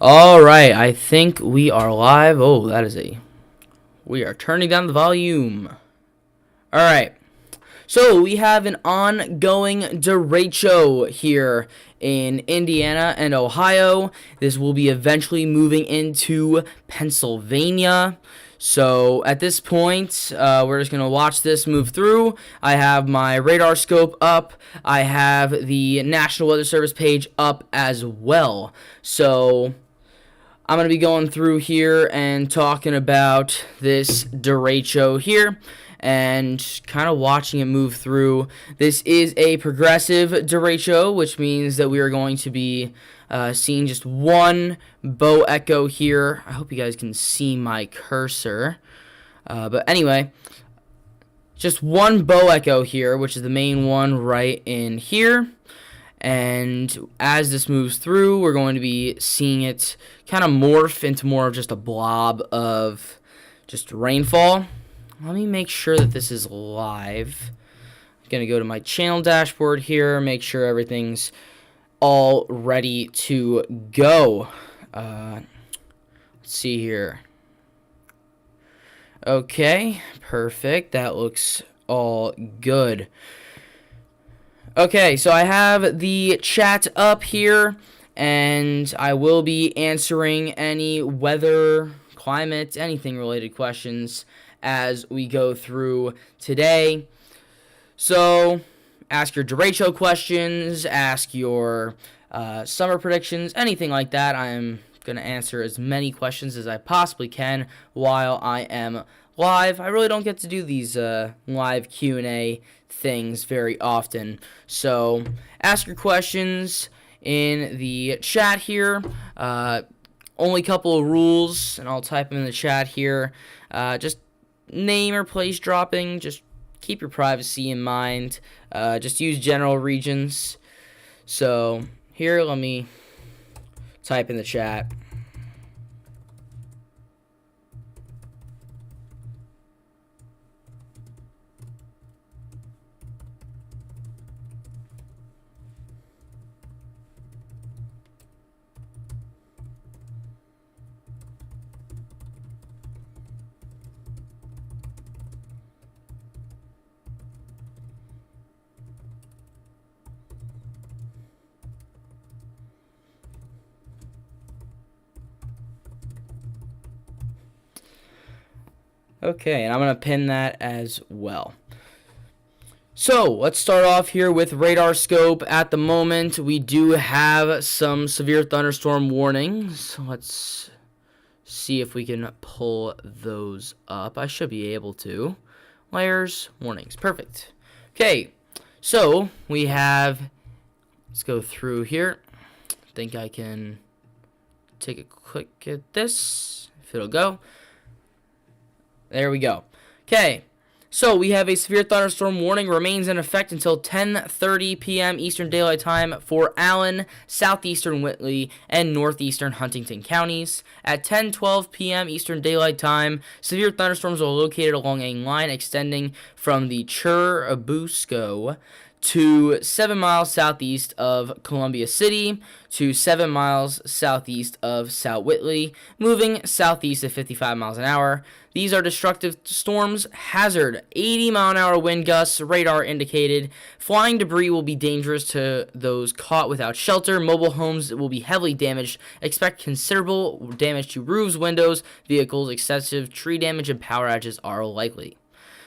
All right, I think we are live. Oh, we are turning down the volume. All right. So we have an ongoing derecho here in Indiana and Ohio. This will be eventually moving into Pennsylvania. So at this point, we're just going to watch this move through. I have my radar scope up. I have the National Weather Service page up as well. So I'm going to be going through here and talking about this derecho here and kind of watching it move through. This is a progressive derecho, which means that we are going to be seeing just one bow echo here. I hope you guys can see my cursor. But anyway, just one bow echo here, which is the main one right in here. And as this moves through, we're going to be seeing it kind of morph into more of just a blob of just rainfall. Let me make sure that this is live. I'm going to go to my channel dashboard here, make sure everything's all ready to go. Let's see here. Okay, perfect. That looks all good. Okay, so I have the chat up here, and I will be answering any weather, climate, anything related questions as we go through today. So ask your derecho questions, ask your summer predictions, anything like that. I'm going to answer as many questions as I possibly can while I am live. I really don't get to do these live Q&A things very often. So ask your questions in the chat here. Only couple of rules, and I'll type them in the chat here. Just name or place dropping. Just keep your privacy in mind. Just use general regions. So here, let me type in the chat. Okay, and I'm going to pin that as well. So, let's start off here with radar scope. At the moment, we do have some severe thunderstorm warnings. Let's see if we can pull those up. I should be able to. Layers, warnings. Perfect. Okay, so we have, let's go through here. I think I can take a quick at this, if it'll go. There we go. Okay, so we have a severe thunderstorm warning remains in effect until 10:30 p.m. Eastern Daylight Time for Allen, Southeastern Whitley, and Northeastern Huntington counties. At 10:12 p.m. Eastern Daylight Time, severe thunderstorms are located along a line extending from the Churubusco to 7 miles southeast of Columbia City to 7 miles southeast of South Whitley, moving southeast at 55 miles an hour. These are destructive storms. Hazard, 80-mile-an-hour wind gusts, radar indicated. Flying debris will be dangerous to those caught without shelter. Mobile homes will be heavily damaged. Expect considerable damage to roofs, windows, vehicles. Excessive tree damage and power outages are likely.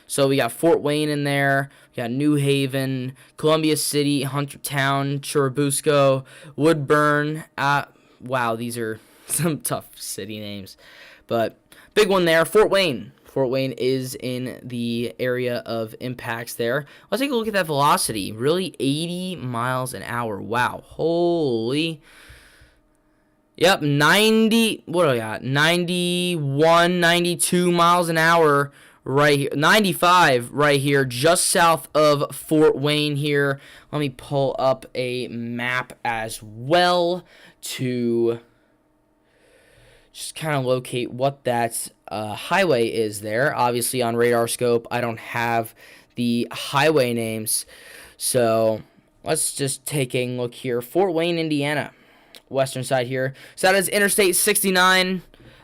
So we got Fort Wayne in there, we got New Haven, Columbia City, Huntertown, Churubusco, Woodburn. Wow, these are some tough city names. But big one there, Fort Wayne. Fort Wayne is in the area of impacts there. Let's take a look at that velocity. Really 80 miles an hour. Wow. Holy. Yep, 90, what do I got? 91, 92 miles an hour. Right here, 95 right here, just south of Fort Wayne here. Let me pull up a map as well to just kind of locate what that highway is there. Obviously on radar scope, I don't have the highway names. So let's just take a look here. Fort Wayne, Indiana. western side here. So that is Interstate 69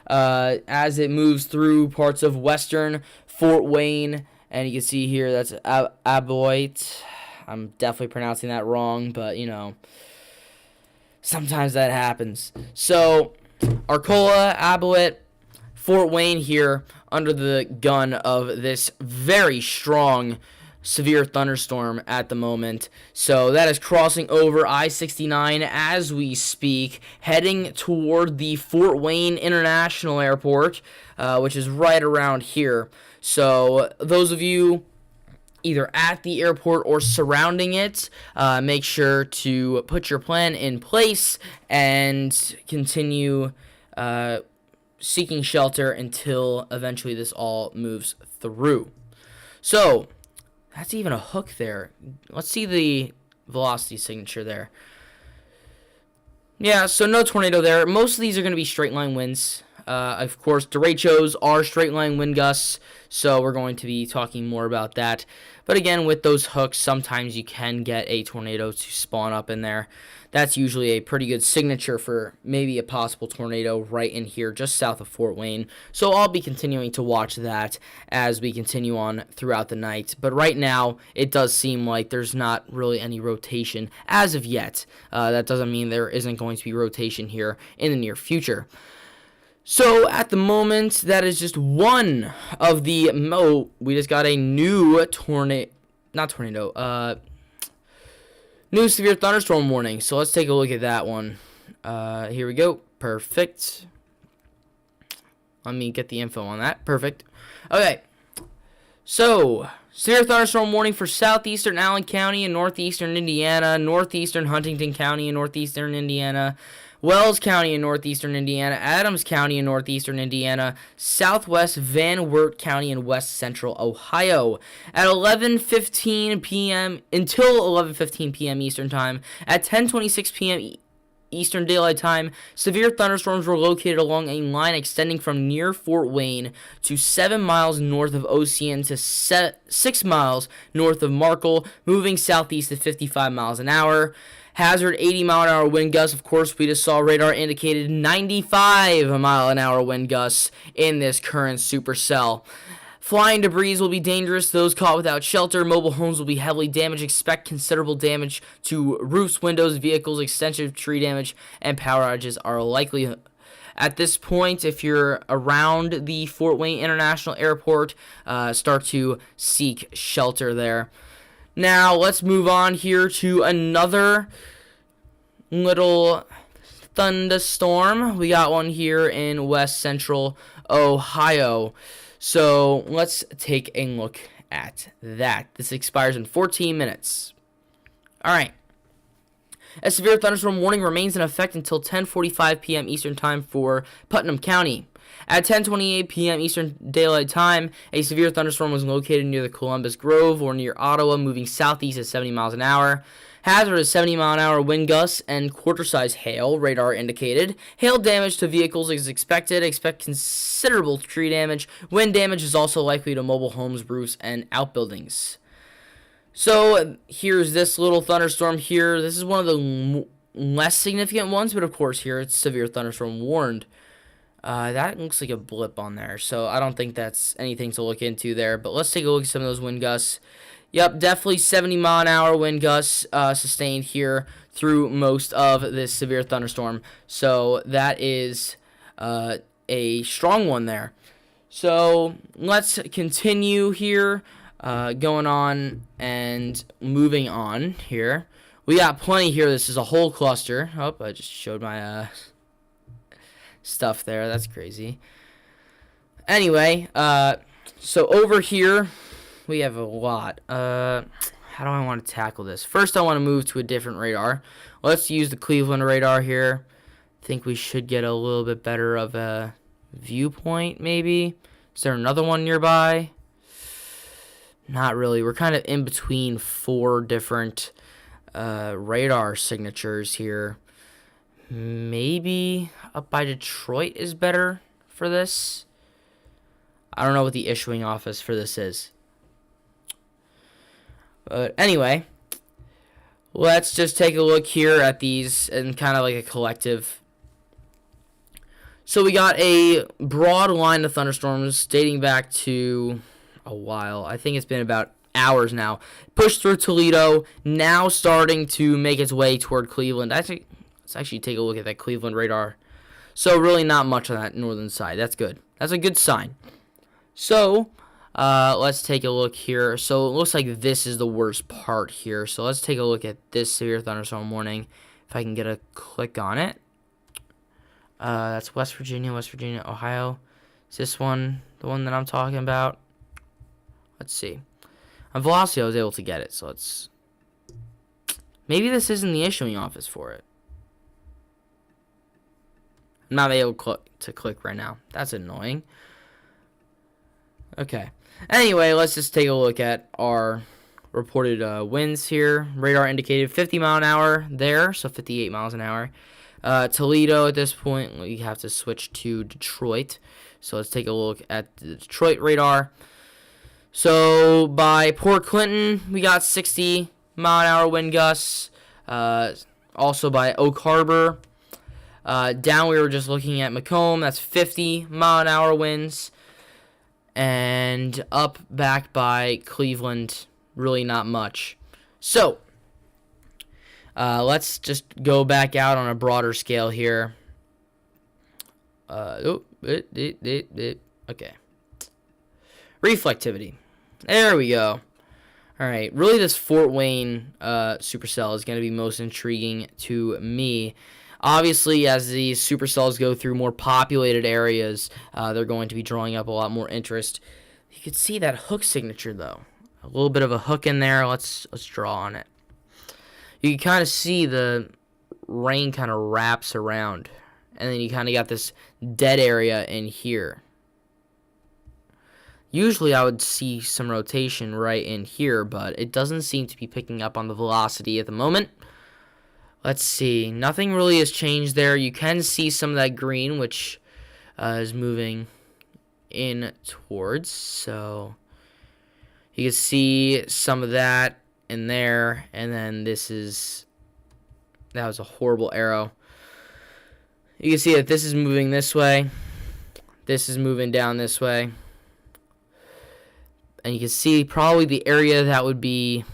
as it moves through parts of western Fort Wayne. And you can see here that's Aboit. I'm definitely pronouncing that wrong, but, you know, sometimes that happens. So, Arcola, Aboit, Fort Wayne here under the gun of this very strong severe thunderstorm at the moment. So that is crossing over I-69 as we speak, heading toward the Fort Wayne International Airport, which is right around here. So those of you either at the airport or surrounding it, make sure to put your plan in place and continue seeking shelter until eventually this all moves through. So that's even a hook there. Let's see the velocity signature there. Yeah, so no tornado there. Most of these are going to be straight line winds. Of course, derechos are straight line wind gusts, so we're going to be talking more about that. But again, with those hooks, sometimes you can get a tornado to spawn up in there. That's usually a pretty good signature for maybe a possible tornado right in here, just south of Fort Wayne. So I'll be continuing to watch that as we continue on throughout the night. But right now, it does seem like there's not really any rotation as of yet. That doesn't mean there isn't going to be rotation here in the near future. So, at the moment, that is just one of the, we just got a new new severe thunderstorm warning. So, let's take a look at that one. Here we go. Perfect. Let me get the info on that. Perfect. Okay. So, severe thunderstorm warning for southeastern Allen County and northeastern Indiana, northeastern Huntington County and northeastern Indiana, Wells County in northeastern Indiana, Adams County in northeastern Indiana, southwest Van Wert County in west central Ohio. At 11:15 p.m. until 11:15 p.m. Eastern Time, at 10:26 p.m. Eastern Daylight Time, severe thunderstorms were located along a line extending from near Fort Wayne to 7 miles north of Ocean to 6 miles north of Markle, moving southeast at 55 miles an hour. Hazard 80-mile-an-hour wind gusts. Of course, we just saw radar indicated 95-mile-an-hour wind gusts in this current supercell. Flying debris will be dangerous. Those caught without shelter. Mobile homes will be heavily damaged. Expect considerable damage to roofs, windows, vehicles. Extensive tree damage and power outages are likely. At this point, if you're around the Fort Wayne International Airport, start to seek shelter there. Now, let's move on here to another little thunderstorm. We got one here in west central Ohio. So, let's take a look at that. This expires in 14 minutes. Alright. A severe thunderstorm warning remains in effect until 10:45 p.m. Eastern Time for Putnam County. At 10:28 p.m. Eastern Daylight Time, a severe thunderstorm was located near the Columbus Grove or near Ottawa, moving southeast at 70 miles an hour. Hazard is 70-mile-an-hour wind gusts and quarter-size hail, radar indicated. Hail damage to vehicles is expected. Expect considerable tree damage. Wind damage is also likely to mobile homes, roofs, and outbuildings. So, here's this little thunderstorm here. This is one of the less significant ones, but of course here it's severe thunderstorm warned. That looks like a blip on there, so I don't think that's anything to look into there. But let's take a look at some of those wind gusts. Yep, definitely 70-mile-an-hour wind gusts sustained here through most of this severe thunderstorm. So that is a strong one there. So let's continue here, going on and moving on here. We got plenty here. This is a whole cluster. Oh, I just showed my stuff there. That's crazy. Anyway, so over here we have a lot. How do I want to tackle this? First, I want to move to a different radar. Let's use the Cleveland radar here. I think we should get a little bit better of a viewpoint, maybe. Is there another one nearby? Not really. We're kind of in between 4 different radar signatures here. Maybe up by Detroit is better for this. I don't know what the issuing office for this is. But anyway, let's just take a look here at these and kind of like a collective. So we got a broad line of thunderstorms dating back to a while. I think it's been about hours now. Pushed through Toledo, now starting to make its way toward Cleveland. Let's actually take a look at that Cleveland radar. So really not much on that northern side. That's good. That's a good sign. So let's take a look here. So it looks like this is the worst part here. So let's take a look at this severe thunderstorm warning. If I can get a click on it. That's West Virginia, Ohio. Is this one the one that I'm talking about? Let's see. On velocity, I was able to get it. So let's... Maybe this isn't the issuing office for it. I'm not able to click right now. That's annoying. Okay. Anyway, let's just take a look at our reported winds here. Radar indicated 50 mile an hour there, so 58 miles an hour. Toledo at this point, we have to switch to Detroit. So let's take a look at the Detroit radar. So by Port Clinton, we got 60 mile an hour wind gusts. Also by Oak Harbor. Down we were just looking at Macomb, that's 50 mile an hour winds. And up back by Cleveland, really not much. So, let's just go back out on a broader scale here. Okay. Reflectivity. There we go. Alright, really this Fort Wayne supercell is going to be most intriguing to me. Obviously, as these supercells go through more populated areas, they're going to be drawing up a lot more interest. You can see that hook signature, though. A little bit of a hook in there. Let's draw on it. You can kind of see the rain kind of wraps around. And then you kind of got this dead area in here. Usually I would see some rotation right in here, but it doesn't seem to be picking up on the velocity at the moment. Let's see. Nothing really has changed there. You can see some of that green, which is moving in towards. So you can see some of that in there. And then this is... That was a horrible arrow. You can see that this is moving this way. This is moving down this way. And you can see probably the area that would be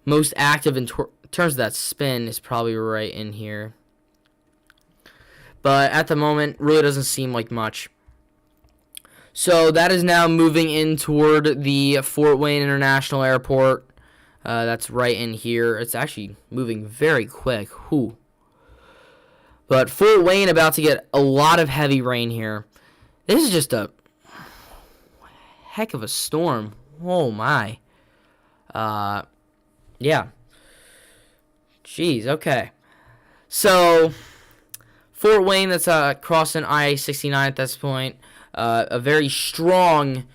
most active in terms of that spin is probably right in here. But at the moment, really doesn't seem like much. So that is now moving in toward the Fort Wayne International Airport. That's right in here. It's actually moving very quick. Whew. But Fort Wayne about to get a lot of heavy rain here. This is just a heck of a storm. Oh my. Yeah. Jeez, okay. So, Fort Wayne, that's crossing I-69 at this point. A very strong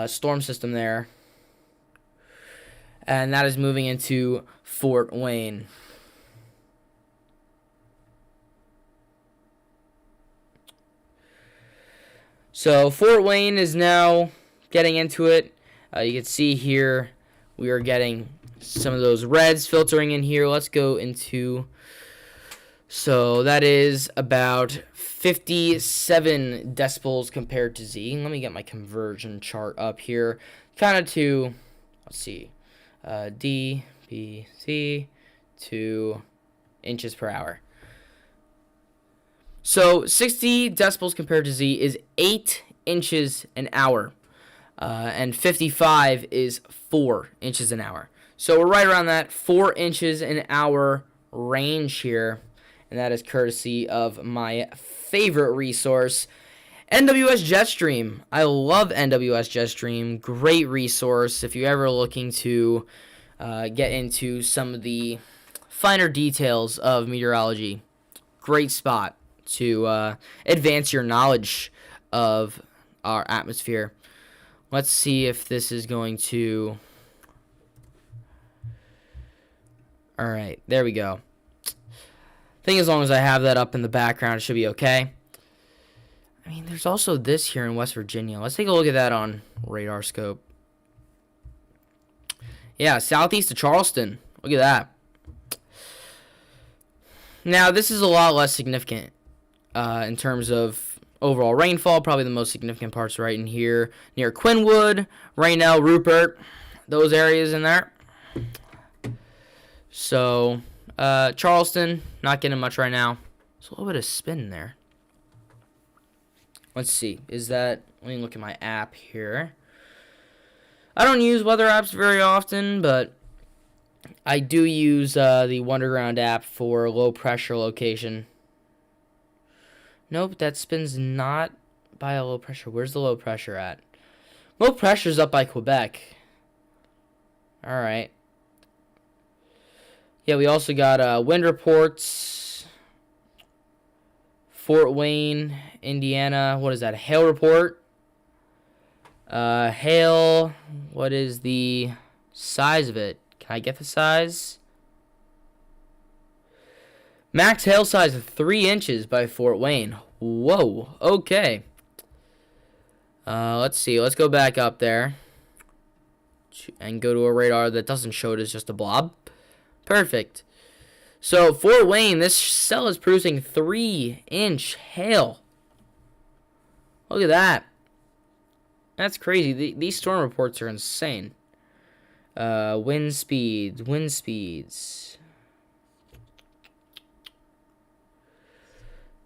storm system there. And that is moving into Fort Wayne. So, Fort Wayne is now getting into it. You can see here we are getting some of those reds filtering in here. Let's go into... So that is about 57 decibels compared to Z. Let me get my conversion chart up here. Kind of to, let's see, D, B, C to inches per hour. So 60 decibels compared to Z is 8 inches an hour. And 55 is 4 inches an hour. So we're right around that 4 inches an hour range here. And that is courtesy of my favorite resource, NWS Jetstream. I love NWS Jetstream. Great resource if you're ever looking to get into some of the finer details of meteorology. Great spot to advance your knowledge of our atmosphere. Let's see if this is going to... Alright, there we go. I think as long as I have that up in the background, it should be okay. I mean, there's also this here in West Virginia. Let's take a look at that on radar scope. Yeah, southeast of Charleston. Look at that. Now, this is a lot less significant in terms of overall rainfall. Probably the most significant parts right in here near Quinwood, Raynell, Rupert, those areas in there. So, Charleston, not getting much right now. There's a little bit of spin in there. Let's see. Let me look at my app here. I don't use weather apps very often, but I do use the Wonderground app for low pressure location. Nope, that spin's not by a low pressure. Where's the low pressure at? Low pressure's up by Quebec. Alright. Yeah, we also got wind reports. Fort Wayne, Indiana. What is that? A hail report. Hail. What is the size of it? Can I get the size? Max hail size of 3 inches by Fort Wayne. Whoa. Okay. Let's see. Let's go back up there and go to a radar that doesn't show it as just a blob. Perfect. So Fort Wayne, this cell is producing 3-inch hail. Look at that. That's crazy. These storm reports are insane. Wind speeds.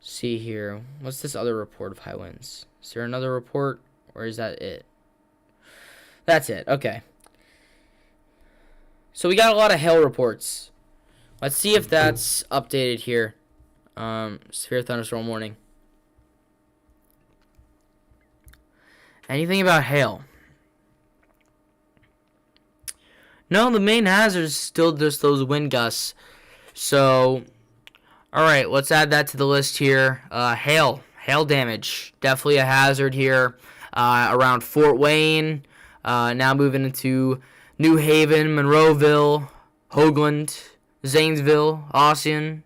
See here. What's this other report of high winds? Is there another report, or is that it? That's it. Okay. So we got a lot of hail reports. Let's see if that's updated here. Severe thunderstorm warning. Anything about hail? No, the main hazard is still just those wind gusts. So, alright, let's add that to the list here. Hail damage. Definitely a hazard here. Around Fort Wayne. Now moving into New Haven, Monroeville, Hoagland, Zanesville, Ossian.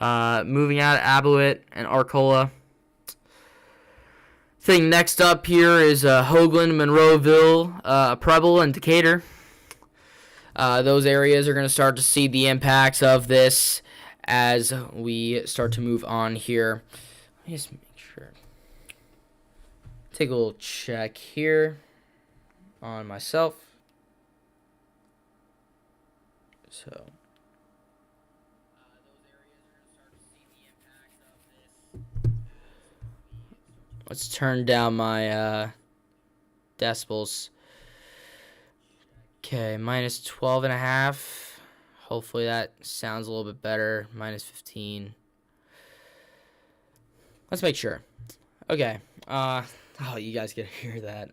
Moving out of Ablewett and Arcola. Thing next up here is Hoagland, Monroeville, Preble, and Decatur. Those areas are going to start to see the impacts of this as we start to move on here. Let me just make sure. Take a little check here on myself. So. Let's turn down my decibels. Okay, minus 12.5. Hopefully that sounds a little bit better. Minus 15. Let's make sure. Okay. Oh, you guys get to hear that.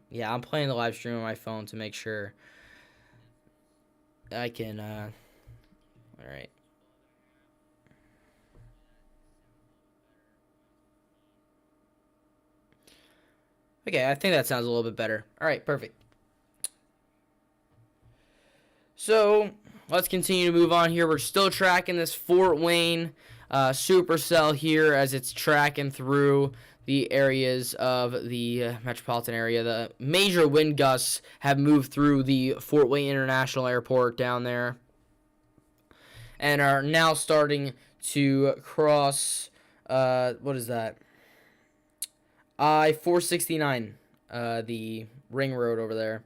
Yeah, I'm playing the live stream on my phone to make sure I can. All right. Okay, I think that sounds a little bit better. All right, perfect. So let's continue to move on here. We're still tracking this Fort Wayne supercell here as it's tracking through the areas of the metropolitan area. The major wind gusts have moved through the Fort Wayne International Airport down there and are now starting to cross, what is that? I-469, the ring road over there.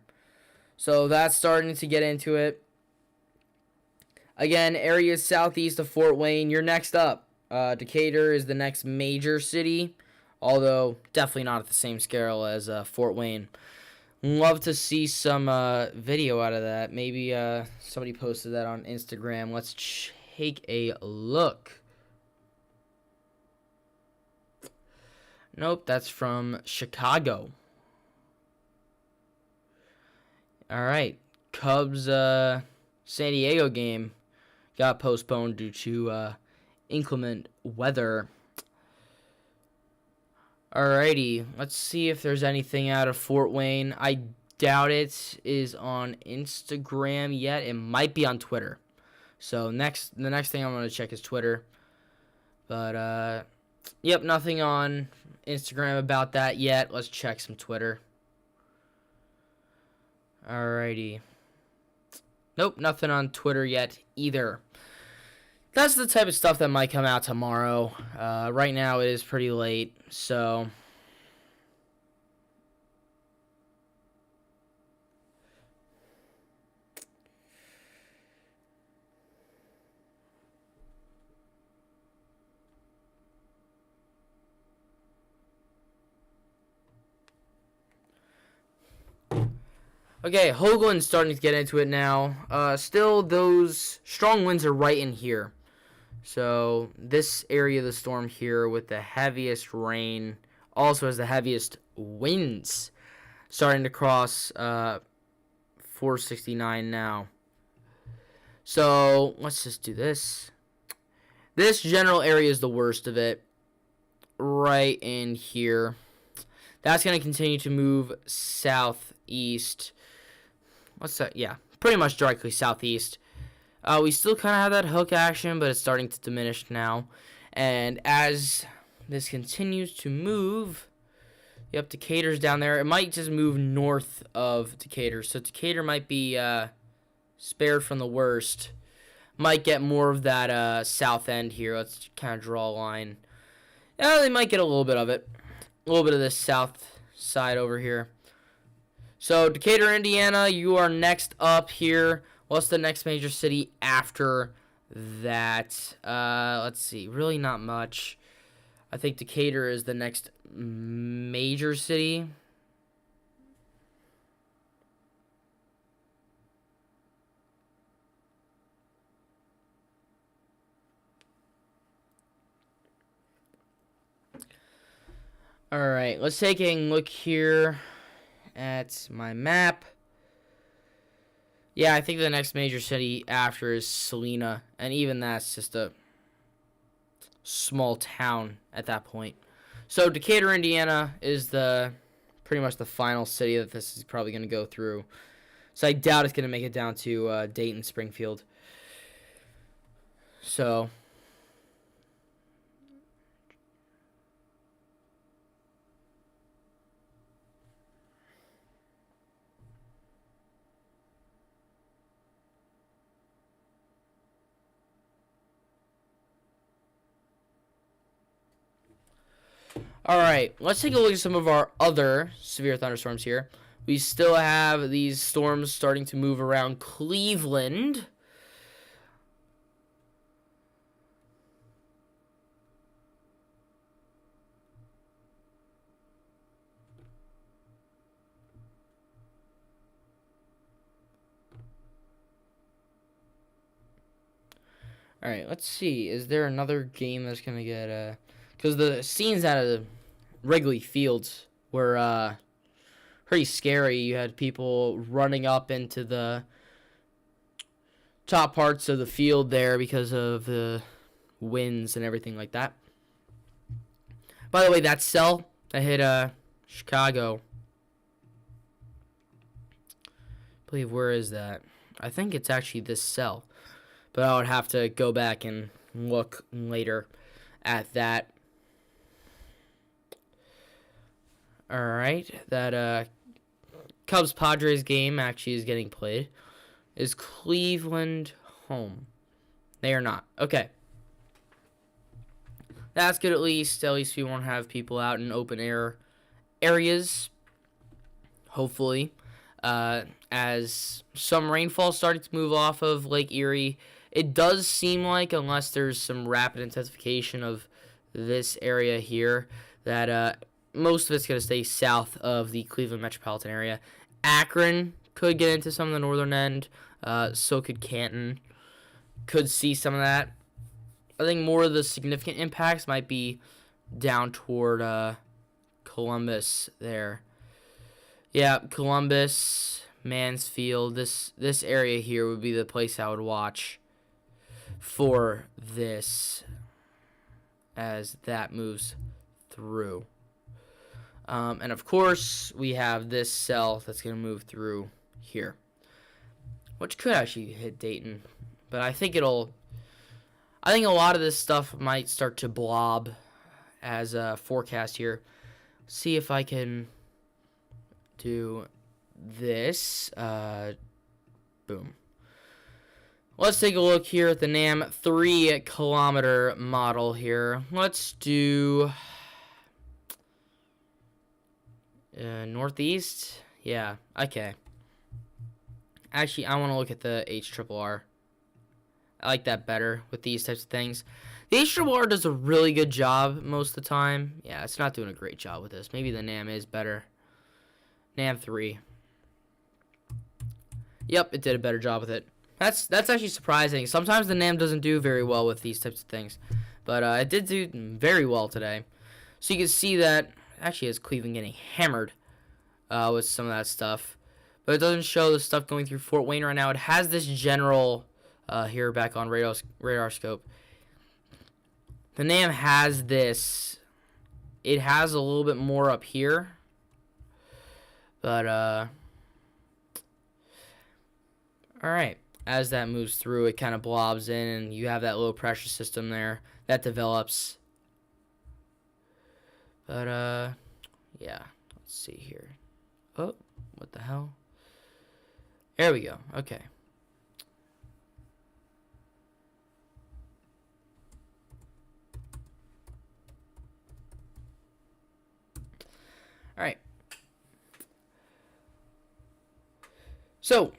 So that's starting to get into it. Again, areas southeast of Fort Wayne. You're next up. Decatur is the next major city, although definitely not at the same scale as Fort Wayne. Love to see some video out of that. Maybe somebody posted that on Instagram. Let's take a look. Nope, that's from Chicago. All right, Cubs San Diego game got postponed due to inclement weather. Alrighty, let's see if there's anything out of Fort Wayne. I doubt it is on Instagram yet. It might be on Twitter. So the next thing I'm going to check is Twitter. But yep, nothing on Instagram about that yet. Let's check some Twitter. Alrighty. Nope, nothing on Twitter yet either. that's the type of stuff that might come out tomorrow. Right now it is pretty late, so... Okay, Hoagland's starting to get into it now. Still, those strong winds are right in here. So, this area of the storm here with the heaviest rain also has the heaviest winds. Starting to cross 469 now. So, let's just do this. This general area is the worst of it. Right in here. That's going to continue to move southeast. What's that? Yeah, pretty much directly southeast. We still kind of have that hook action, but it's starting to diminish now. And as this continues to move, yep, Decatur's down there. It might just move north of Decatur. So Decatur might be spared from the worst. Might get more of that south end here. Let's kind of draw a line. Yeah, they might get a little bit of it. A little bit of this south side over here. So, Decatur, Indiana, you are next up here. What's the next major city after that? Let's see. Really not much. I think Decatur is the next major city. Alright, let's take a look here at my map. Yeah, I think the next major city after is Salina, and even that's just a small town at that point. So Decatur, Indiana is pretty much the final city that this is probably going to go through. So I doubt it's going to make it down to Dayton, Springfield. So... Alright, let's take a look at some of our other severe thunderstorms here. We still have these storms starting to move around Cleveland. Alright, let's see. Is there another game that's going to get... Because the scenes out of the Wrigley Fields were pretty scary. You had people running up into the top parts of the field there because of the winds and everything like that. By the way, that cell that hit Chicago, I believe, where is that? I think it's actually this cell. But I would have to go back and look later at that. Alright, that Cubs-Padres game actually is getting played. Is Cleveland home? They are not. Okay. That's good at least. At least we won't have people out in open air areas. Hopefully. As some rainfall started to move off of Lake Erie, it does seem like, unless there's some rapid intensification of this area here, that most of it's going to stay south of the Cleveland metropolitan area. Akron could get into some of the northern end. So could Canton. Could see some of that. I think more of the significant impacts might be down toward Columbus there. Yeah, Columbus, Mansfield. This area here would be the place I would watch for this as that moves through. And of course, we have this cell that's going to move through here, which could actually hit Dayton. But I think a lot of this stuff might start to blob as a forecast here. See if I can do this. Boom. Let's take a look here at the NAM 3-kilometer model here. Let's do Northeast. Yeah, okay. Actually, I want to look at the HRRR. I like that better with these types of things. The HRRR does a really good job most of the time. Yeah, it's not doing a great job with this. Maybe the NAM is better. NAM 3. Yep, it did a better job with it. That's actually surprising. Sometimes the NAM doesn't do very well with these types of things. But it did do very well today. So you can see that actually is Cleveland getting hammered with some of that stuff. But it doesn't show the stuff going through Fort Wayne right now. It has this general here back on radar scope. The NAM has this. It has a little bit more up here. But, alright. As that moves through, it kind of blobs in, and you have that low pressure system there that develops. But, yeah. Let's see here. Oh, what the hell? There we go. Okay. All right. So,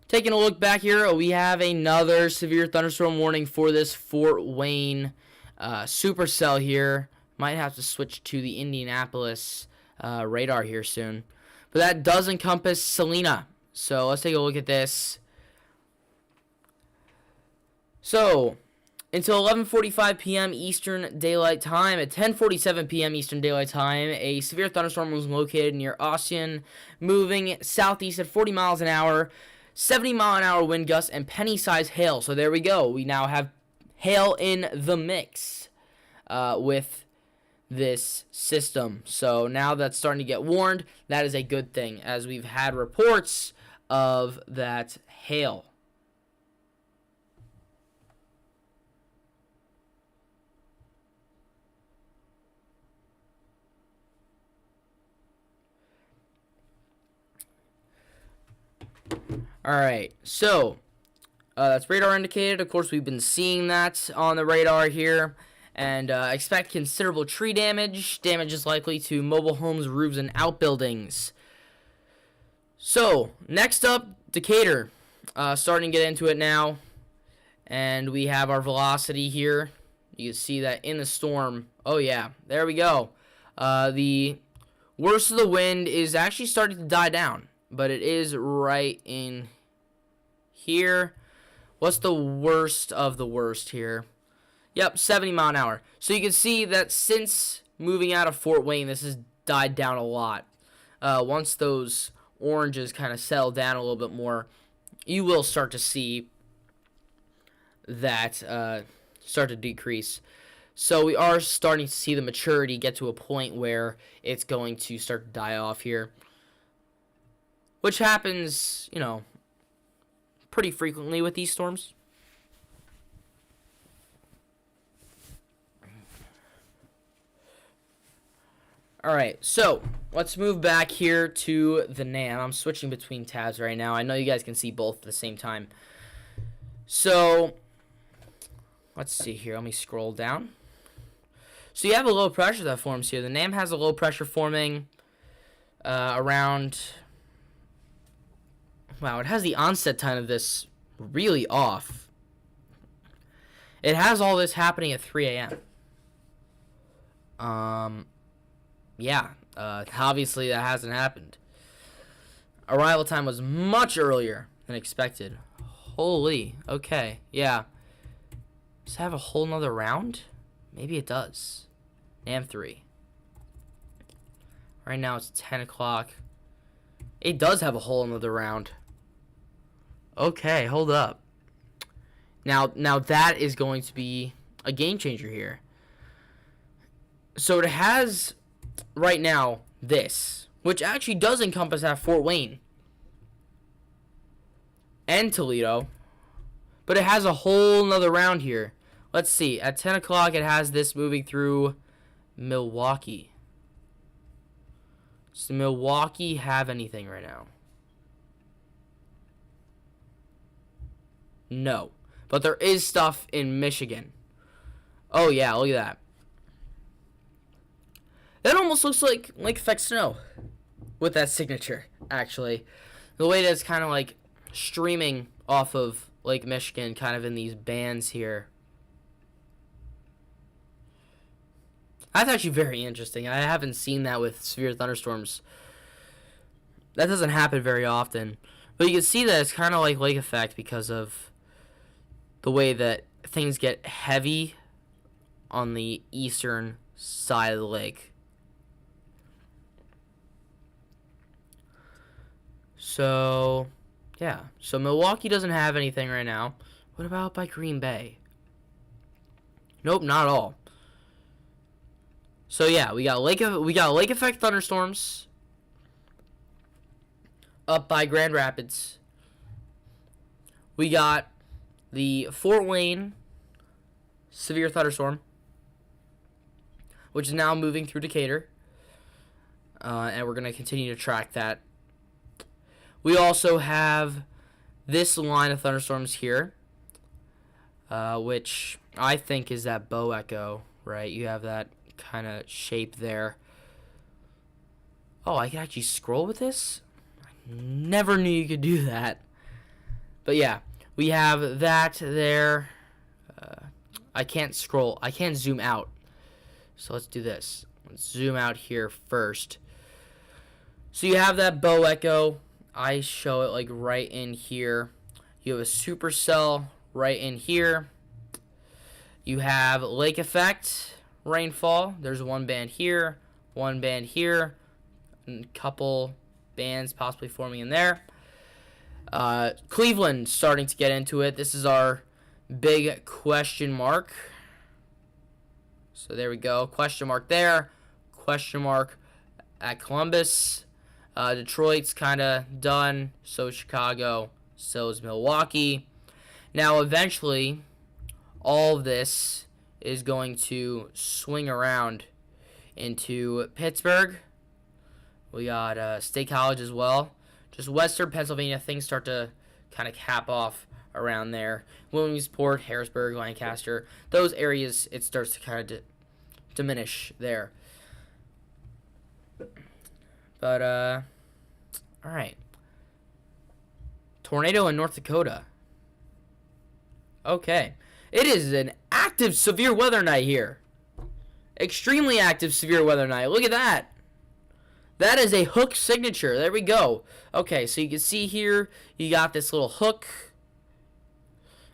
taking a look back here, we have another severe thunderstorm warning for this Fort Wayne supercell here. Might have to switch to the Indianapolis radar here soon. But that does encompass Selena. So let's take a look at this. So, until 11:45 p.m. Eastern Daylight Time, at 10:47 p.m. Eastern Daylight Time, a severe thunderstorm was located near Ossian, moving southeast at 40 miles an hour, 70-mile-an-hour wind gusts, and penny-sized hail. So there we go. We now have hail in the mix with this system. So now that's starting to get warned. That is a good thing, as we've had reports of that hail. Alright, so that's radar indicated. Of course, we've been seeing that on the radar here. And expect considerable tree damage. Damage is likely to mobile homes, roofs, and outbuildings. So, next up, Decatur. Starting to get into it now. And we have our velocity here. You can see that in the storm. Oh, yeah. There we go. The worst of the wind is actually starting to die down. But it is right in here. What's the worst of the worst here? Yep, 70 mile an hour. So you can see that since moving out of Fort Wayne, this has died down a lot. Once those oranges kind of settle down a little bit more, you will start to see that start to decrease. So we are starting to see the maturity get to a point where it's going to start to die off here. Which happens, you know, pretty frequently with these storms. Alright, so let's move back here to the NAM. I'm switching between tabs right now. I know you guys can see both at the same time. So, let's see here. Let me scroll down. So you have a low pressure that forms here. The NAM has a low pressure forming around... Wow, it has the onset time of this really off. It has all this happening at 3 a.m. Yeah, obviously that hasn't happened. Arrival time was much earlier than expected. Holy, okay, yeah. Does it have a whole nother round? Maybe it does. NAM 3. Right now it's 10 o'clock. It does have a whole nother round. Okay, hold up. Now that is going to be a game changer here. So it has... right now, this, which actually does encompass at Fort Wayne and Toledo, but it has a whole nother round here. Let's see, at 10 o'clock it has this moving through Milwaukee. Does Milwaukee have anything right now? No. But there is stuff in Michigan. Oh, yeah, look at that. That almost looks like lake effect snow with that signature, actually. The way that's kind of like streaming off of Lake Michigan, kind of in these bands here. That's actually very interesting. I haven't seen that with severe thunderstorms. That doesn't happen very often. But you can see that it's kind of like lake effect because of the way that things get heavy on the eastern side of the lake. So, yeah. So Milwaukee doesn't have anything right now. What about by Green Bay? Nope, not at all. So yeah, we got lake effect thunderstorms up by Grand Rapids. We got the Fort Wayne severe thunderstorm, which is now moving through Decatur, and we're going to continue to track that. We also have this line of thunderstorms here, which I think is that bow echo, right? You have that kind of shape there. Oh, I can actually scroll with this? I never knew you could do that. But yeah, we have that there. I can't scroll. I can't zoom out. So let's do this. Let's zoom out here first. So you have that bow echo. I show it like right in here. You have a supercell right in here. You have lake effect rainfall. There's one band here, one band here, and a couple bands possibly forming in there. Cleveland starting to get into it. This is our big question mark. So there we go. Question mark there. Question mark at Columbus. Detroit's kind of done. So is Chicago. So is Milwaukee. Now, eventually, all of this is going to swing around into Pittsburgh. We got State College as well. Just western Pennsylvania, things start to kind of cap off around there. Williamsport, Harrisburg, Lancaster, those areas, it starts to kind of diminish there. But, all right. Tornado in North Dakota. Okay. It is an active severe weather night here. Extremely active severe weather night. Look at that. That is a hook signature. There we go. Okay, so you can see here, you got this little hook.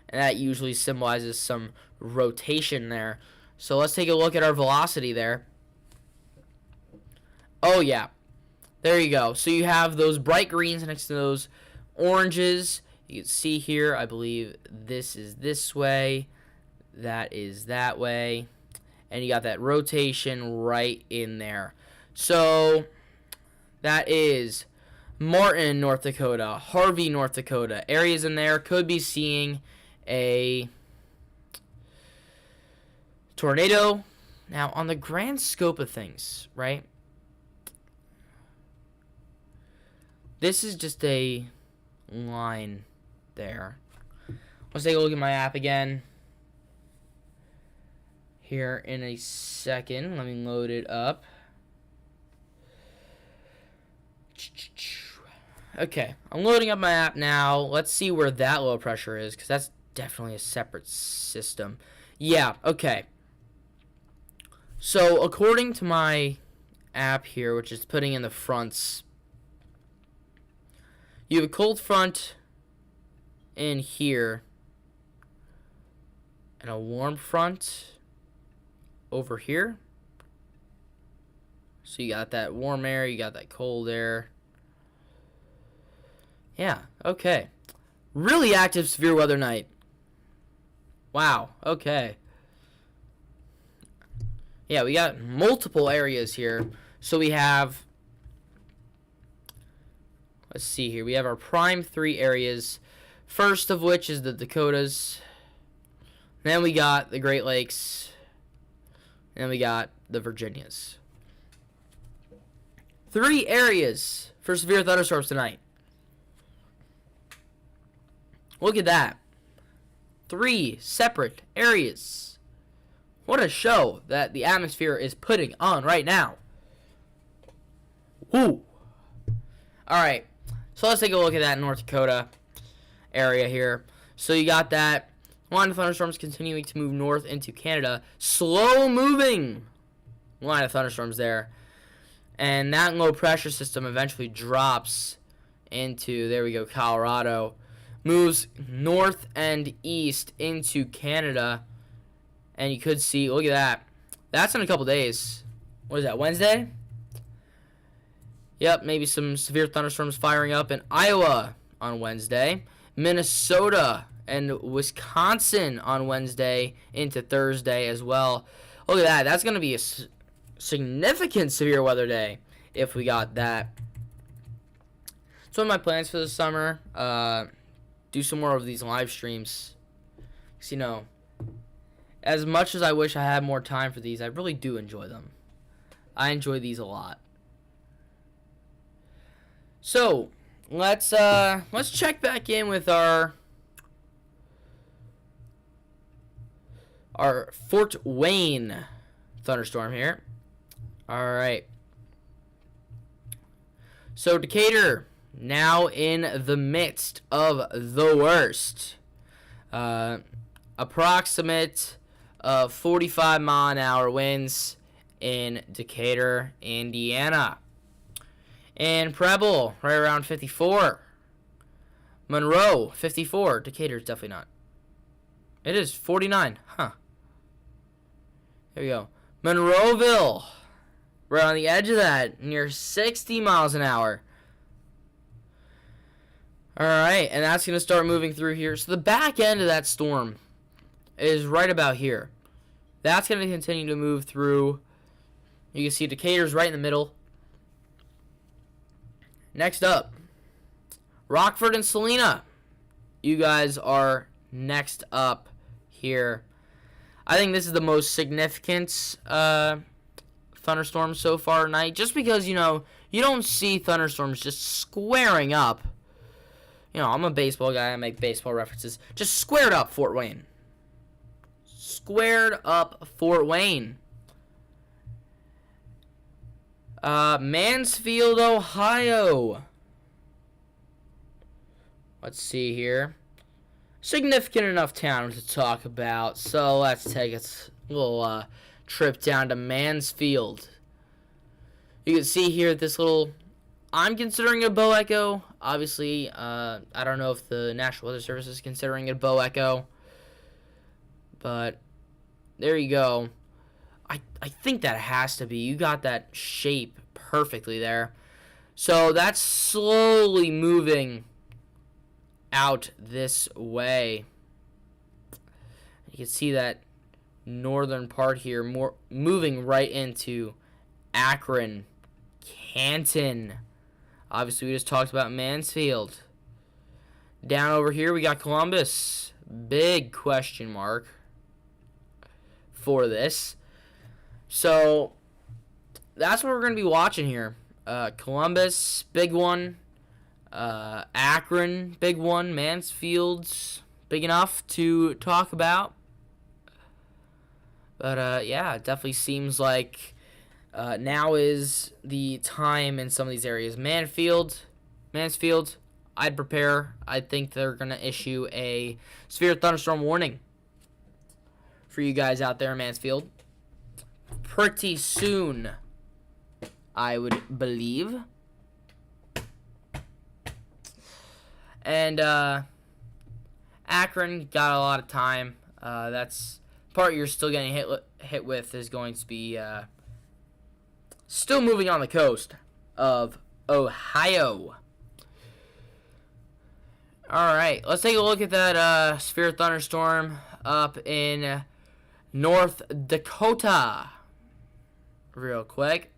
And that usually symbolizes some rotation there. So let's take a look at our velocity there. Oh, yeah. There you go. So you have those bright greens next to those oranges. You can see here, I believe this is this way. That is that way. And you got that rotation right in there. So that is Martin, North Dakota, Harvey, North Dakota. Areas in there could be seeing a tornado. Now, on the grand scope of things, right? This is just a line there. Let's take a look at my app again. Here in a second. Let me load it up. Okay, I'm loading up my app now. Let's see where that low pressure is, because that's definitely a separate system. Yeah, okay. So, according to my app here, which is putting in the fronts, you have a cold front in here and a warm front over here. So you got that warm air, you got that cold air. Yeah, okay. Really active severe weather night. Wow, okay. Yeah, we got multiple areas here. So we have, let's see here. We have our prime 3 areas. First of which is the Dakotas. Then we got the Great Lakes. And we got the Virginias. 3 areas for severe thunderstorms tonight. Look at that. 3 separate areas. What a show that the atmosphere is putting on right now. Woo! Alright, so let's take a look at that North Dakota area here. So you got that line of thunderstorms continuing to move north into Canada. Slow moving line of thunderstorms there. And that low pressure system eventually drops into, there we go, Colorado. Moves north and east into Canada. And you could see, look at that. That's in a couple days. What is that, Wednesday? Yep, maybe some severe thunderstorms firing up in Iowa on Wednesday. Minnesota and Wisconsin on Wednesday into Thursday as well. Look at that. That's going to be a significant severe weather day if we got that. So my plans for the summer, do some more of these live streams. Because, you know, as much as I wish I had more time for these, I really do enjoy them. I enjoy these a lot. So, let's check back in with our Fort Wayne thunderstorm here. All right. So Decatur now in the midst of the worst. Approximate 45-mile-an-hour winds in Decatur, Indiana. And Preble, right around 54. Monroe, 54. Decatur's definitely not. It is 49. Huh. There we go. Monroeville, right on the edge of that, near 60 miles an hour. Alright, and that's going to start moving through here. So the back end of that storm is right about here. That's going to continue to move through. You can see Decatur's right in the middle. Next up, Rockford and Salina. You guys are next up here. I think this is the most significant thunderstorm so far tonight. Just because, you know, you don't see thunderstorms just squaring up. You know, I'm a baseball guy. I make baseball references. Just squared up Fort Wayne. Squared up Fort Wayne. Mansfield, Ohio. Let's see here. Significant enough town to talk about, so let's take a little trip down to Mansfield. You can see here this little, I'm considering it a bow echo. Obviously, I don't know if the National Weather Service is considering it a bow echo, but there you go. I think that has to be. You got that shape perfectly there. So that's slowly moving out this way. You can see that northern part here more moving right into Akron, Canton. Obviously, we just talked about Mansfield. Down over here, we got Columbus. Big question mark for this. So, that's what we're going to be watching here. Columbus, big one. Akron, big one. Mansfield's big enough to talk about. But, yeah, it definitely seems like now is the time in some of these areas. Mansfield, I'd prepare. I think they're going to issue a severe thunderstorm warning for you guys out there in Mansfield pretty soon, I would believe. And Akron got a lot of time. That's part you're still getting hit with is going to be still moving on the coast of Ohio. All right, let's take a look at that severe thunderstorm up in North Dakota real quick.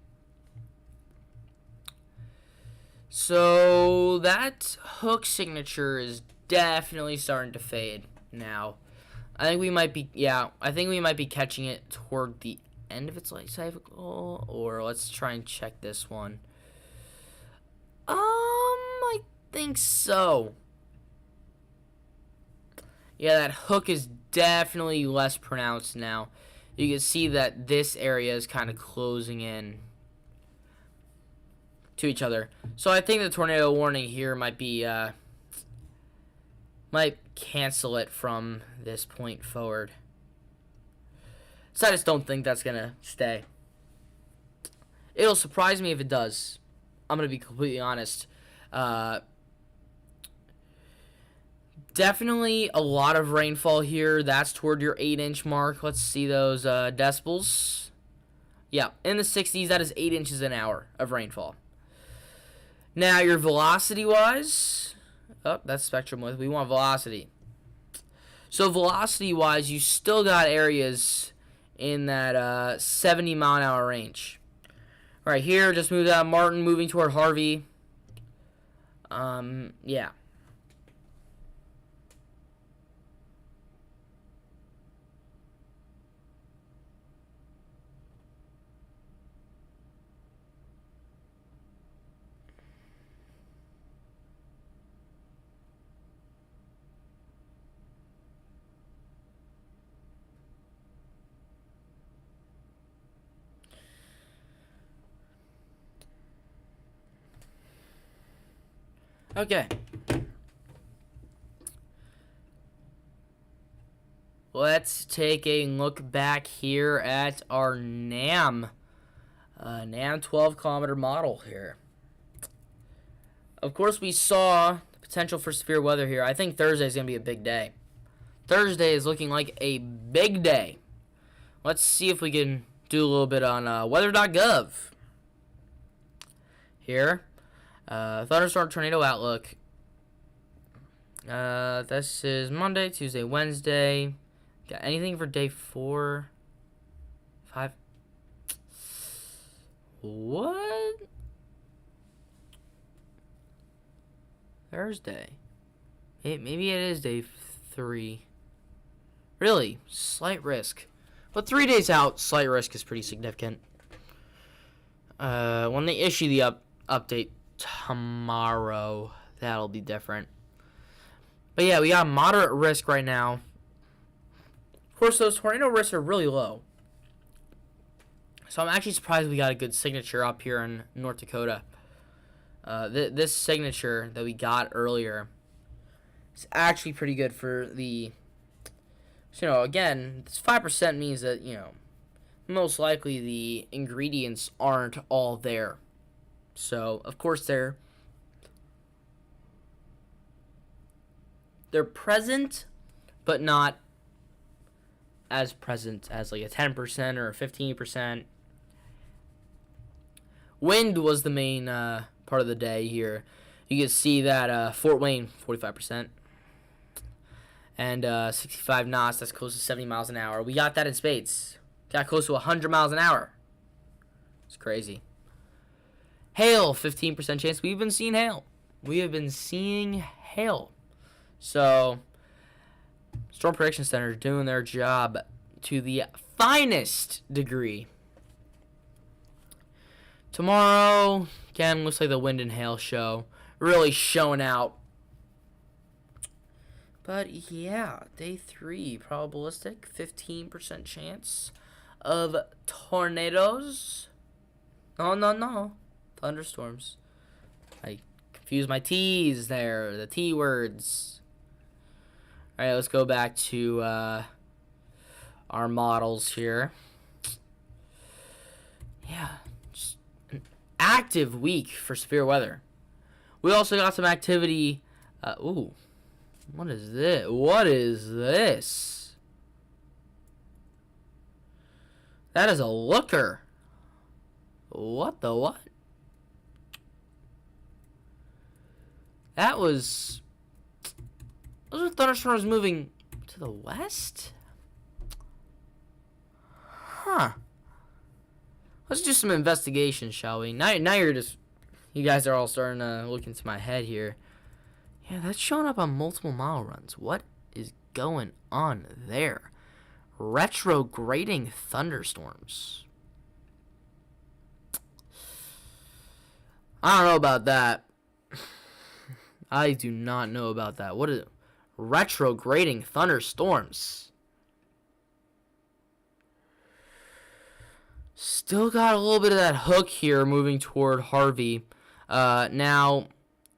So that hook signature is definitely starting to fade now. I think we might be catching it toward the end of its life cycle, or let's try and check this one. I think so. Yeah, that hook is definitely less pronounced now. You can see that this area is kind of closing in to each other. So I think the tornado warning here might be, might cancel it from this point forward. So I just don't think that's going to stay. It'll surprise me if it does. I'm going to be completely honest. Definitely a lot of rainfall here. That's toward your 8-inch mark. Let's see those decibels. Yeah, in the 60s, that is 8 inches an hour of rainfall. Now, your velocity-wise, oh, that's spectrum width. We want velocity. So, velocity-wise, you still got areas in that 70-mile-an-hour range. Right here, just moved out Martin, moving toward Harvey. Yeah. Okay. Let's take a look back here at our NAM 12-kilometer model here. Of course, we saw the potential for severe weather here. I think Thursday is going to be a big day. Thursday is looking like a big day. Let's see if we can do a little bit on weather.gov here. Thunderstorm tornado outlook. This is Monday, Tuesday, Wednesday. Got anything for day 4, 5? What? Thursday. Maybe it is day 3. Really? Slight risk. But 3 days out, slight risk is pretty significant. When they issue the update tomorrow, that'll be different. But yeah, we got moderate risk right now. Of course, those tornado risks are really low. So I'm actually surprised we got a good signature up here in North Dakota. This signature that we got earlier is actually pretty good for the... So, you know, again, this 5% means that, you know, most likely the ingredients aren't all there. So, of course, they're present, but not as present as like a 10% or a 15%. Wind was the main part of the day here. You can see that Fort Wayne, 45%. And 65 knots, that's close to 70 miles an hour. We got that in spades. Got close to 100 miles an hour. It's crazy. Hail, 15% chance. We've been seeing hail. We have been seeing hail. So, Storm Prediction Center is doing their job to the finest degree. Tomorrow, again, looks like the wind and hail show. Really showing out. But yeah, day 3, probabilistic, 15% chance of tornadoes. No. Thunderstorms. I confused my T's there, the T words. All right, let's go back to our models here. Yeah, just an active week for severe weather. We also got some activity. Ooh, what is this? What is this? That is a looker. What the what? That was... Those are thunderstorms moving to the west? Huh. Let's do some investigation, shall we? Now you're just... You guys are all starting to look into my head here. Yeah, that's showing up on multiple mile runs. What is going on there? Retrograding thunderstorms. I don't know about that. I do not know about that. What is it? retrograding thunderstorms. Still got a little bit of that hook here moving toward Harvey. Now,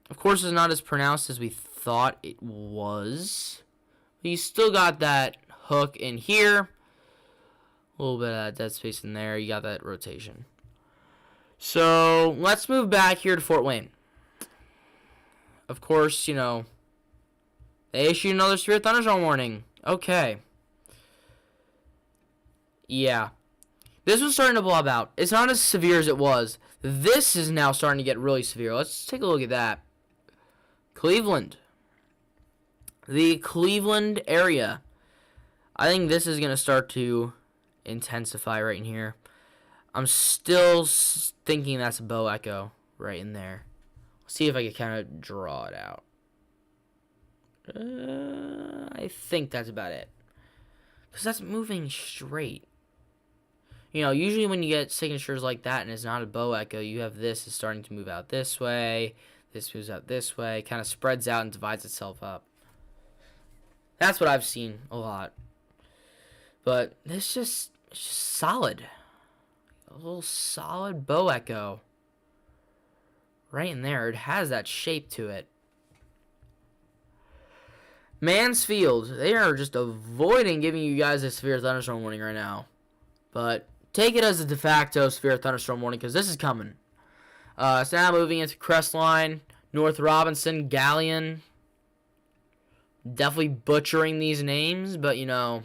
of course, it's not as pronounced as we thought it was. But you still got that hook in here. A little bit of that dead space in there. You got that rotation. So, let's move back here to Fort Wayne. Of course, you know, they issued another severe thunderstorm warning. Okay. Yeah. This was starting to blob out. It's not as severe as it was. This is now starting to get really severe. Let's take a look at that. Cleveland. The Cleveland area. I think this is going to start to intensify right in here. I'm still thinking that's a bow echo right in there. Let's see if I can kind of draw it out. I think that's about it. Because that's moving straight. You know, usually when you get signatures like that and it's not a bow echo, you have this is starting to move out this way. This moves out this way. Kind of spreads out and divides itself up. That's what I've seen a lot. But this just solid. A little solid bow echo. Right in there. It has that shape to it. Mansfield. They are just avoiding giving you guys a severe thunderstorm warning right now. But take it as a de facto severe thunderstorm warning because this is coming. It's now moving into Crestline, North Robinson, Galleon. Definitely butchering these names, but you know,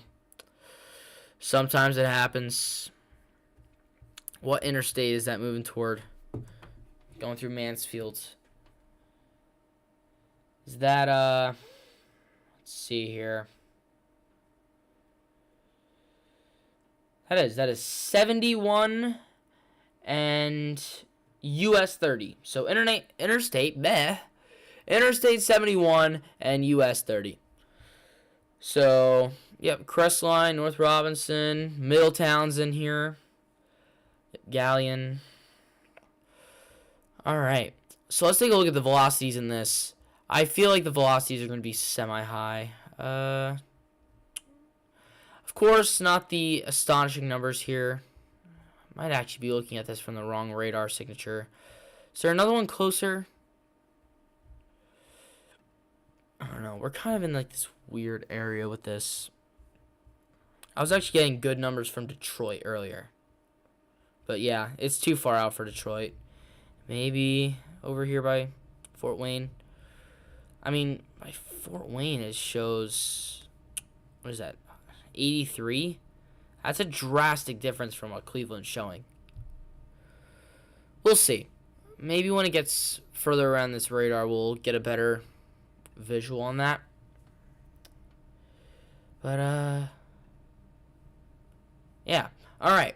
sometimes it happens. What interstate is that moving toward? Going through Mansfield. Is that, let's see here. That is 71 and US 30. So interstate 71 and US 30. So, yep, Crestline, North Robinson, Middletown's in here. Galleon. Alright, so let's take a look at the velocities in this. I feel like the velocities are going to be semi-high. Of course, not the astonishing numbers here. Might actually be looking at this from the wrong radar signature. Is there another one closer? I don't know. We're kind of in like this weird area with this. I was actually getting good numbers from Detroit earlier. But yeah, it's too far out for Detroit. Maybe over here by Fort Wayne. I mean, by Fort Wayne it shows, what is that, 83? That's a drastic difference from what Cleveland's showing. We'll see. Maybe when it gets further around this radar, we'll get a better visual on that. But, yeah. Alright.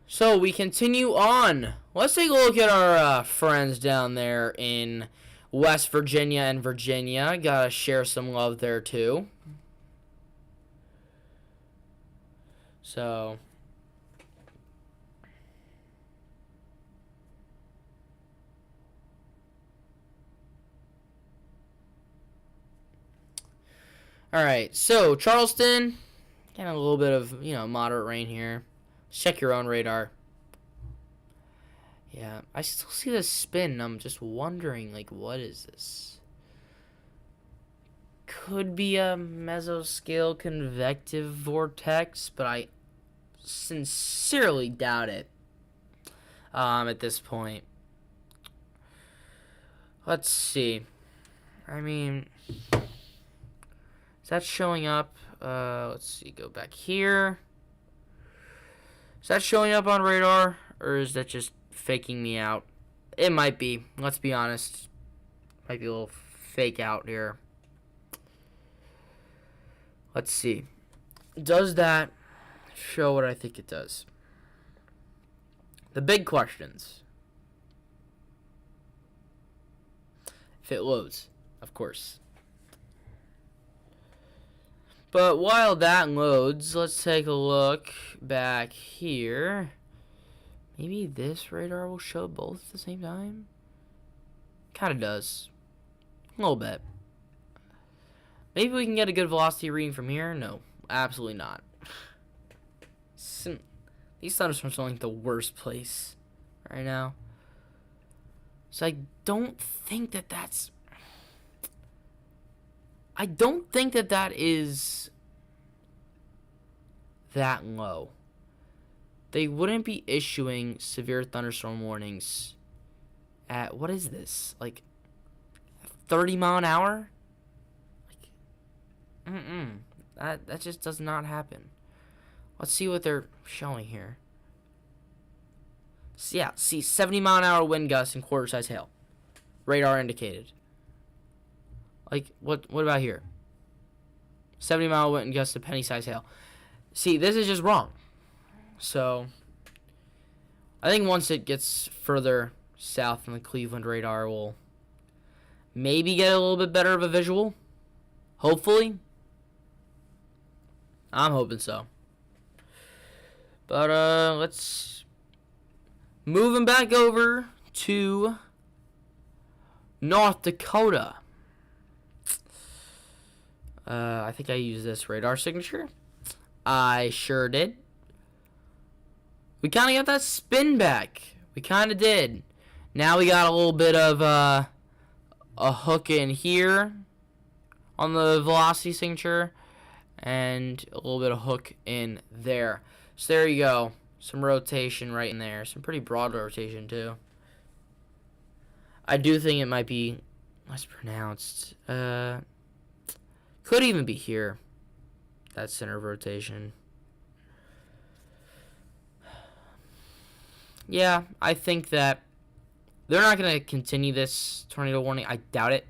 So, we continue on. Let's take a look at our friends down there in West Virginia and Virginia. Gotta share some love there, too. So, alright, so Charleston, getting a little bit of, you know, moderate rain here. Check your own radar. Yeah, I still see this spin. I'm just wondering, like, what is this? Could be a mesoscale convective vortex, but I sincerely doubt it at this point. Let's see. I mean, is that showing up? Let's see, go back here. Is that showing up on radar, or is that just faking me out? It might be. Let's be honest. Might be a little fake out here. Let's see. Does that show what I think it does? The big questions. If it loads, of course. But while that loads, let's take a look back here. Maybe this radar will show both at the same time? Kind of does. A little bit. Maybe we can get a good velocity reading from here. No, absolutely not. These thunderstorms are like the worst place right now. So I don't think that that's... I don't think that that is that low. They wouldn't be issuing severe thunderstorm warnings at, what is this? Like 30 mile an hour? Like, that just does not happen. Let's see what they're showing here. So yeah, see 70 mile an hour wind gusts and quarter size hail. Radar indicated. Like, what about here? 70 mile wind gusts to penny size hail. See, this is just wrong. So, I think once it gets further south on the Cleveland radar, we'll maybe get a little bit better of a visual. Hopefully. I'm hoping so. But, let's... Moving back over to North Dakota. I think I used this radar signature. I sure did. We kind of got that spin back. We kind of did. Now we got a little bit of a hook in here on the velocity signature. And a little bit of hook in there. So there you go. Some rotation right in there. Some pretty broad rotation too. I do think it might be less pronounced. Could even be here. That center of rotation. Yeah, I think that they're not going to continue this tornado warning. I doubt it.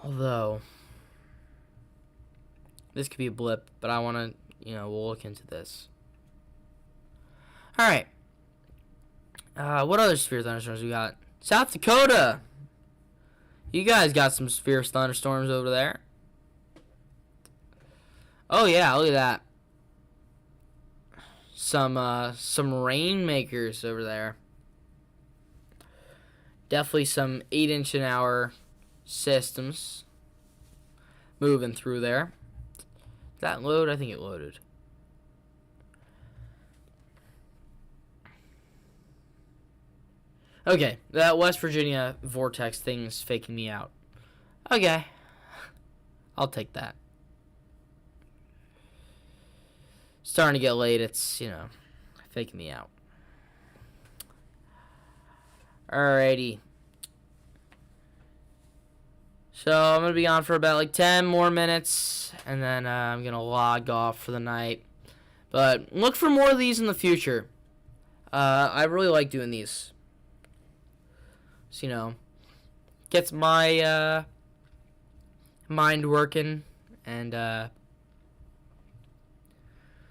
Although, this could be a blip, but I want to, we'll look into this. Alright. What other severe thunderstorms we got? South Dakota! You guys got some severe thunderstorms over there. Oh yeah, look at that. Some rainmakers over there. Definitely some 8-inch an hour systems moving through there. Did that load? I think it loaded. Okay, that West Virginia vortex thing's faking me out. Okay. I'll take that. Starting to get late, it's, faking me out. Alrighty. So, I'm going to be on for about like 10 more minutes, and then I'm going to log off for the night. But look for more of these in the future. I really like doing these. So, gets my mind working, and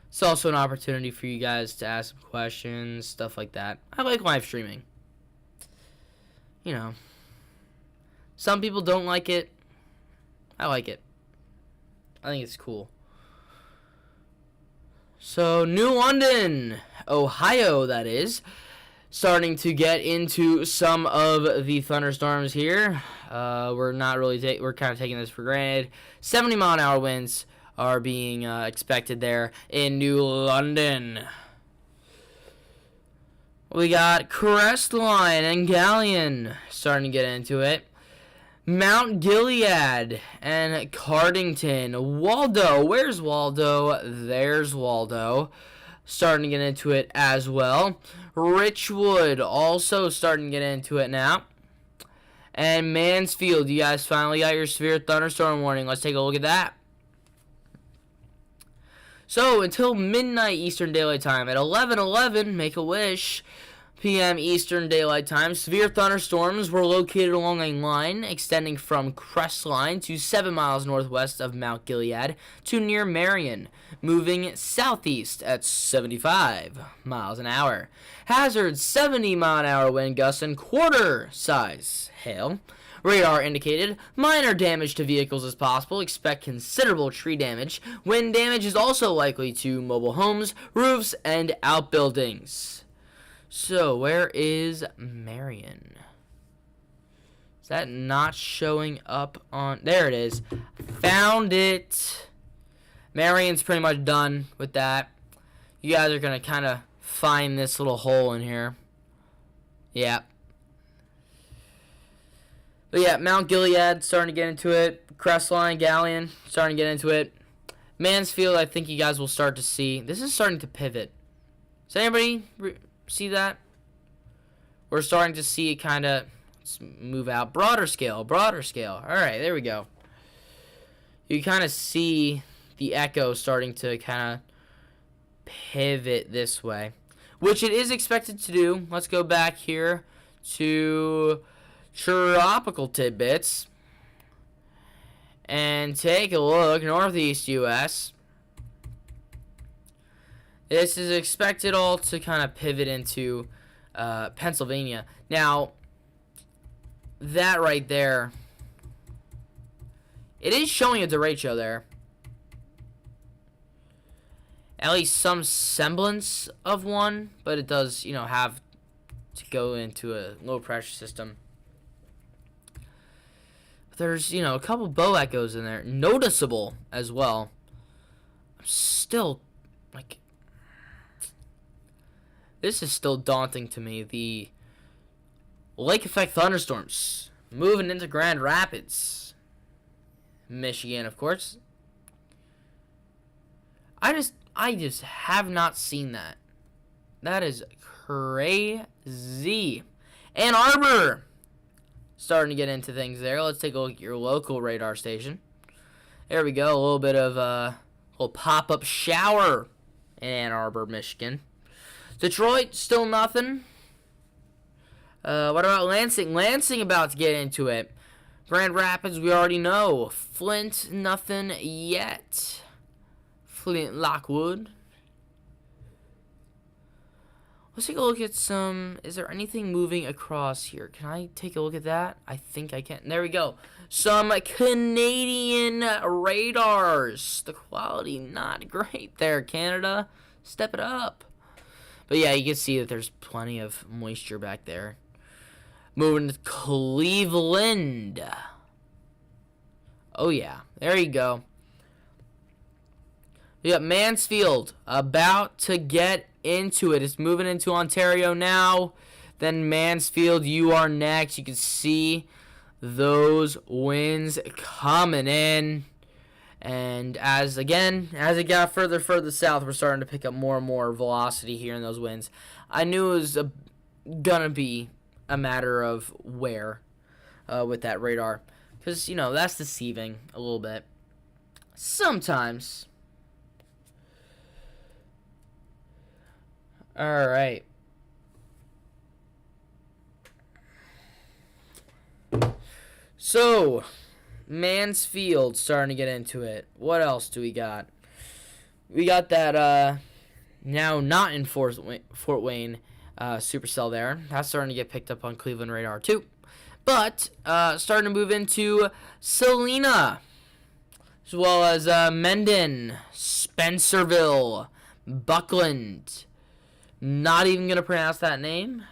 it's also an opportunity for you guys to ask some questions, stuff like that. I like live streaming. Some people don't like it. I like it. I think it's cool. So, New London, Ohio, that is. Starting to get into some of the thunderstorms here. We're kind of taking this for granted. 70 mile an hour winds are being expected there in New London. We got Crestline and Galleon starting to get into it. Mount Gilead and Cardington. Waldo, where's Waldo? There's Waldo. Starting to get into it as well. Richwood also starting to get into it now. And Mansfield, you guys finally got your severe thunderstorm warning. Let's take a look at that. So, until midnight Eastern Daylight Time, at 11:11, Make-A-Wish, p.m. Eastern Daylight Time, severe thunderstorms were located along a line extending from Crestline to 7 miles northwest of Mount Gilead to near Marion, moving southeast at 75 miles an hour. Hazard 70 mile an hour wind gusts and quarter size hail. Radar indicated minor damage to vehicles is possible. Expect considerable tree damage. Wind damage is also likely to mobile homes, roofs, and outbuildings. So, where is Marion? Is that not showing up on... There it is. Found it. Marion's pretty much done with that. You guys are going to kind of find this little hole in here. Yeah. But yeah, Mount Gilead starting to get into it. Crestline, Galleon starting to get into it. Mansfield, I think you guys will start to see. This is starting to pivot. Does anybody see that? We're starting to see it kind of move out. Broader scale, broader scale. All right, there we go. You kind of see the echo starting to kind of pivot this way, which it is expected to do. Let's go back here to tropical tidbits and take a look. Northeast U.S. This is expected all to kind of pivot into Pennsylvania. Now, that right there, it is showing a derecho there. At least some semblance of one, but it does, you know, have to go into a low pressure system. There's, you know, a couple bow echoes in there. Noticeable as well. I'm still, like... This is still daunting to me. The lake effect thunderstorms moving into Grand Rapids, Michigan, of course. I just have not seen that. That is crazy. Ann Arbor starting to get into things there. Let's take a look at your local radar station. There we go. A little bit of a little pop-up shower in Ann Arbor, Michigan. Detroit, still nothing. What about Lansing? Lansing about to get into it. Grand Rapids, we already know. Flint, nothing yet. Flint, Lockwood. Let's take a look at some... Is there anything moving across here? Can I take a look at that? I think I can. There we go. Some Canadian radars. The quality not great there, Canada. Step it up. But yeah, you can see that there's plenty of moisture back there. Moving to Cleveland. Oh yeah, there you go. We got Mansfield about to get into it. It's moving into Ontario now. Then Mansfield, you are next. You can see those winds coming in. And as it got further south, we're starting to pick up more and more velocity here in those winds. I knew it was gonna be a matter of where with that radar, because, you know, that's deceiving a little bit sometimes. All right. So, Mansfield starting to get into it. What else do we got? We got that now not in Fort Wayne supercell there. That's starting to get picked up on Cleveland radar too. But starting to move into Salina, as well as Mendon, Spencerville, Buckland. Not even going to pronounce that name.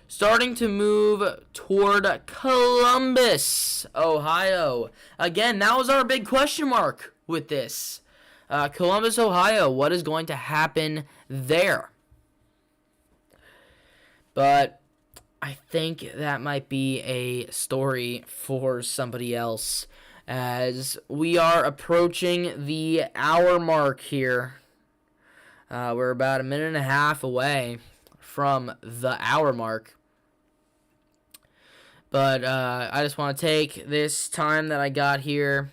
Starting to move toward Columbus, Ohio. Again, that was our big question mark with this. Columbus, Ohio, what is going to happen there? But I think that might be a story for somebody else, as we are approaching the hour mark here. We're about a minute and a half away from the hour mark. But I just want to take this time that I got here,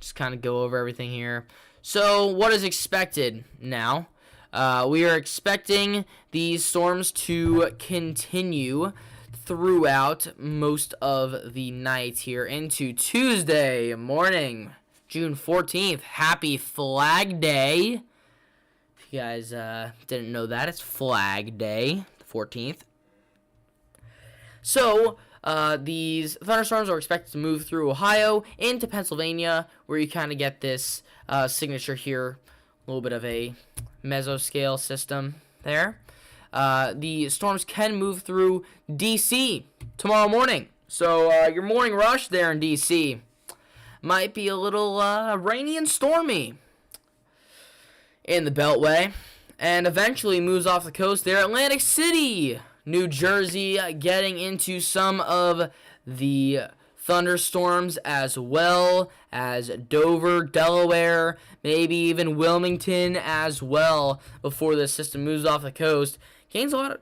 just kind of go over everything here. So what is expected now? We are expecting these storms to continue throughout most of the night here into Tuesday morning, June 14th. Happy Flag Day. If you guys didn't know that, it's Flag Day, the 14th. So these thunderstorms are expected to move through Ohio into Pennsylvania, where you kind of get this signature here, a little bit of a mesoscale system there. the storms can move through D.C. tomorrow morning. So your morning rush there in D.C. might be a little rainy and stormy in the Beltway. And eventually moves off the coast there. Atlantic City, New Jersey, getting into some of the thunderstorms, as well as Dover, Delaware, maybe even Wilmington as well, before the system moves off the coast. Gains a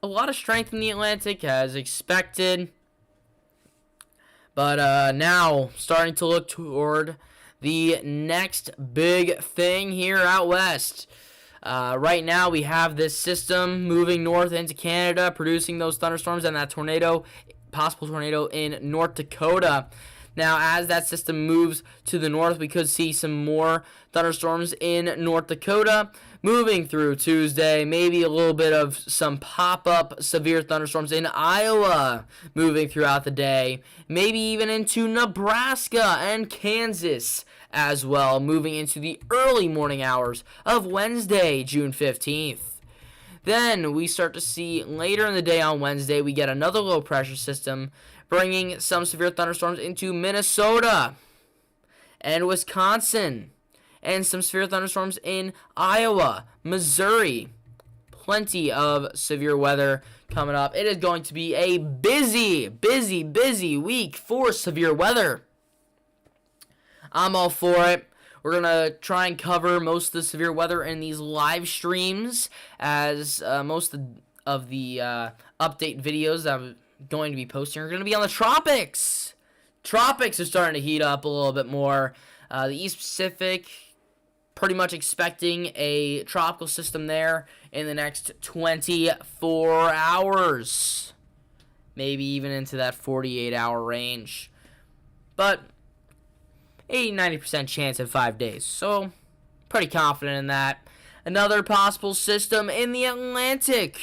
lot of strength in the Atlantic as expected. But now starting to look toward the next big thing here out west. Right now we have this system moving north into Canada, producing those thunderstorms and that possible tornado in North Dakota. Now, as that system moves to the north, we could see some more thunderstorms in North Dakota moving through Tuesday. Maybe a little bit of some pop-up severe thunderstorms in Iowa moving throughout the day. Maybe even into Nebraska and Kansas as well, moving into the early morning hours of Wednesday, June 15th. Then we start to see later in the day on Wednesday, we get another low pressure system bringing some severe thunderstorms into Minnesota and Wisconsin, and some severe thunderstorms in Iowa, Missouri. Plenty of severe weather coming up. It is going to be a busy week for severe weather. I'm all for it. We're going to try and cover most of the severe weather in these live streams, as most of the update videos that I'm going to be posting are going to be on the tropics. Tropics are starting to heat up a little bit more. The East Pacific, pretty much expecting a tropical system there in the next 24 hours. Maybe even into that 48-hour range. But 80-90% chance in 5 days. So, pretty confident in that. Another possible system in the Atlantic.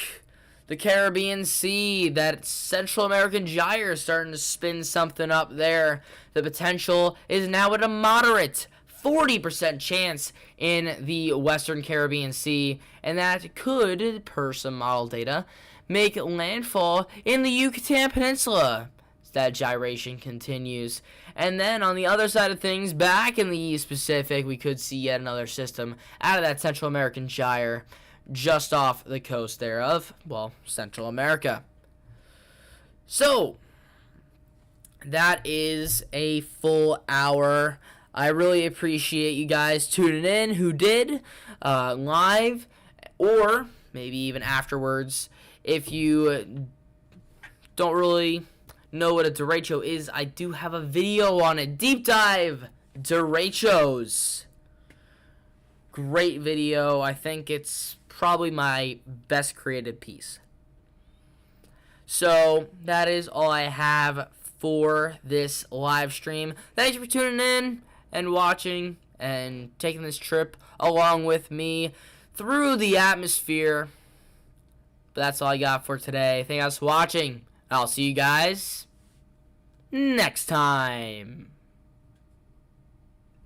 The Caribbean Sea. That Central American gyre is starting to spin something up there. The potential is now at a moderate 40% chance in the Western Caribbean Sea. And that could, per some model data, make landfall in the Yucatan Peninsula. That gyration continues. And then on the other side of things, back in the East Pacific, we could see yet another system out of that Central American gyre just off the coast there of, well, Central America. So, that is a full hour. I really appreciate you guys tuning in who did, live, or maybe even afterwards. If you don't really know what a derecho is, I do have a video on it. Deep dive derechos. Great video. I think it's probably my best created piece. So that is all I have for this live stream. Thanks for tuning in and watching and taking this trip along with me through the atmosphere. But that's all I got for today. Thank you guys for watching. I'll see you guys next time.